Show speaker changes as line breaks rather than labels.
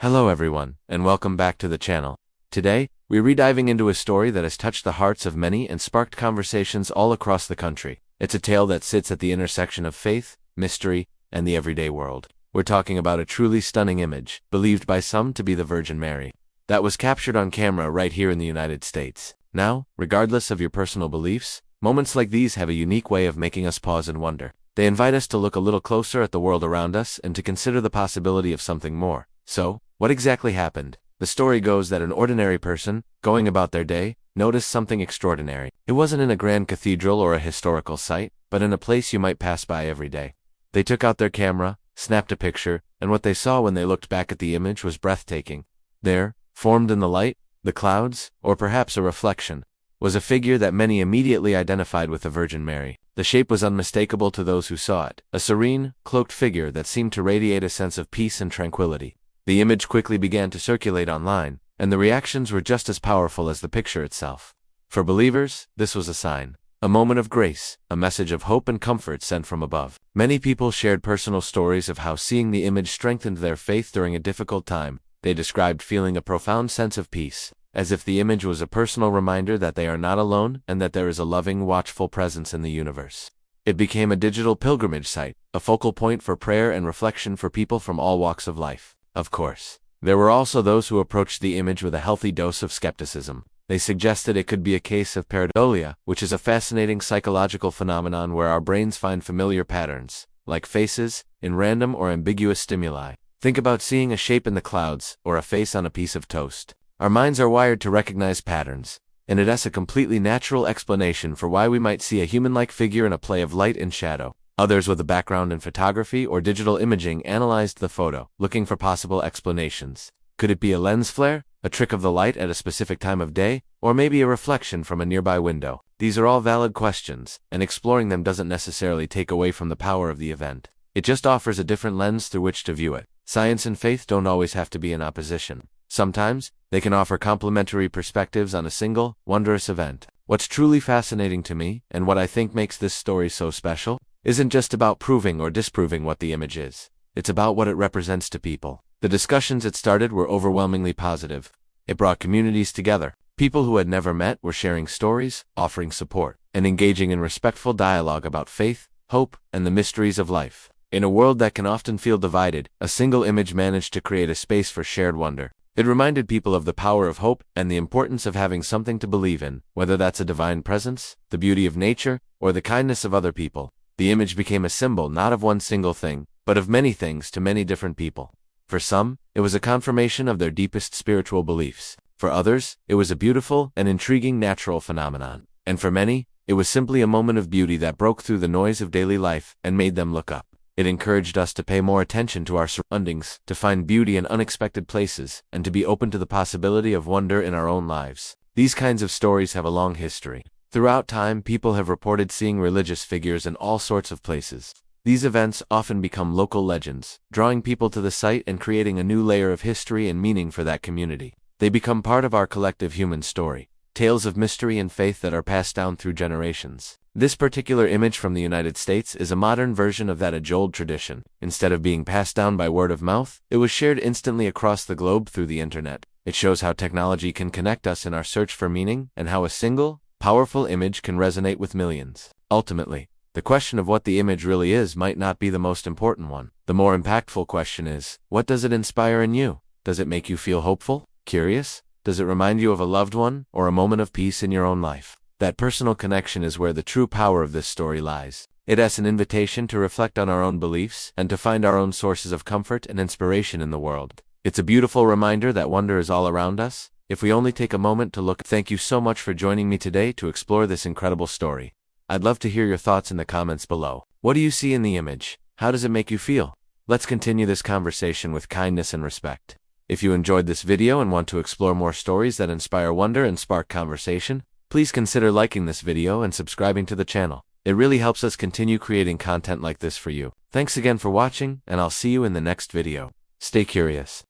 Hello everyone, and welcome back to the channel. Today, we're rediving into a story that has touched the hearts of many and sparked conversations all across the country. It's a tale that sits at the intersection of faith, mystery, and the everyday world. We're talking about a truly stunning image, believed by some to be the Virgin Mary, that was captured on camera right here in the United States. Now, regardless of your personal beliefs, moments like these have a unique way of making us pause and wonder. They invite us to look a little closer at the world around us and to consider the possibility of something more. So, what exactly happened? The story goes that an ordinary person, going about their day, noticed something extraordinary. It wasn't in a grand cathedral or a historical site, but in a place you might pass by every day. They took out their camera, snapped a picture, and what they saw when they looked back at the image was breathtaking. There, formed in the light, the clouds, or perhaps a reflection, was a figure that many immediately identified with the Virgin Mary. The shape was unmistakable to those who saw it, a serene, cloaked figure that seemed to radiate a sense of peace and tranquility. The image quickly began to circulate online, and the reactions were just as powerful as the picture itself. For believers, this was a sign, a moment of grace, a message of hope and comfort sent from above. Many people shared personal stories of how seeing the image strengthened their faith during a difficult time. They described feeling a profound sense of peace, as if the image was a personal reminder that they are not alone and that there is a loving, watchful presence in the universe. It became a digital pilgrimage site, a focal point for prayer and reflection for people from all walks of life. Of course, there were also those who approached the image with a healthy dose of skepticism. They suggested it could be a case of pareidolia, which is a fascinating psychological phenomenon where our brains find familiar patterns, like faces, in random or ambiguous stimuli. Think about seeing a shape in the clouds, or a face on a piece of toast. Our minds are wired to recognize patterns, and it has a completely natural explanation for why we might see a human-like figure in a play of light and shadow. Others with a background in photography or digital imaging analyzed the photo, looking for possible explanations. Could it be a lens flare, a trick of the light at a specific time of day, or maybe a reflection from a nearby window? These are all valid questions, and exploring them doesn't necessarily take away from the power of the event. It just offers a different lens through which to view it. Science and faith don't always have to be in opposition. Sometimes, they can offer complementary perspectives on a single, wondrous event. What's truly fascinating to me, and what I think makes this story so special, isn't just about proving or disproving what the image is. It's about what it represents to people. The discussions it started were overwhelmingly positive. It brought communities together. People who had never met were sharing stories, offering support, and engaging in respectful dialogue about faith, hope, and the mysteries of life. In a world that can often feel divided, a single image managed to create a space for shared wonder. It reminded people of the power of hope and the importance of having something to believe in, whether that's a divine presence, the beauty of nature, or the kindness of other people. The image became a symbol not of one single thing, but of many things to many different people. For some, it was a confirmation of their deepest spiritual beliefs. For others, it was a beautiful and intriguing natural phenomenon. And for many, it was simply a moment of beauty that broke through the noise of daily life and made them look up. It encouraged us to pay more attention to our surroundings, to find beauty in unexpected places, and to be open to the possibility of wonder in our own lives. These kinds of stories have a long history. Throughout time, people have reported seeing religious figures in all sorts of places. These events often become local legends, drawing people to the site and creating a new layer of history and meaning for that community. They become part of our collective human story, tales of mystery and faith that are passed down through generations. This particular image from the United States is a modern version of that age-old tradition. Instead of being passed down by word of mouth, it was shared instantly across the globe through the internet. It shows how technology can connect us in our search for meaning, and how a single, powerful image can resonate with millions. Ultimately, the question of what the image really is might not be the most important one. The more impactful question is, what does it inspire in you? Does it make you feel hopeful? Curious? Does it remind you of a loved one, or a moment of peace in your own life? That personal connection is where the true power of this story lies. It is an invitation to reflect on our own beliefs, and to find our own sources of comfort and inspiration in the world. It's a beautiful reminder that wonder is all around us, if we only take a moment to look. Thank you so much for joining me today to explore this incredible story. I'd love to hear your thoughts in the comments below. What do you see in the image? How does it make you feel? Let's continue this conversation with kindness and respect. If you enjoyed this video and want to explore more stories that inspire wonder and spark conversation, please consider liking this video and subscribing to the channel. It really helps us continue creating content like this for you. Thanks again for watching, and I'll see you in the next video. Stay curious.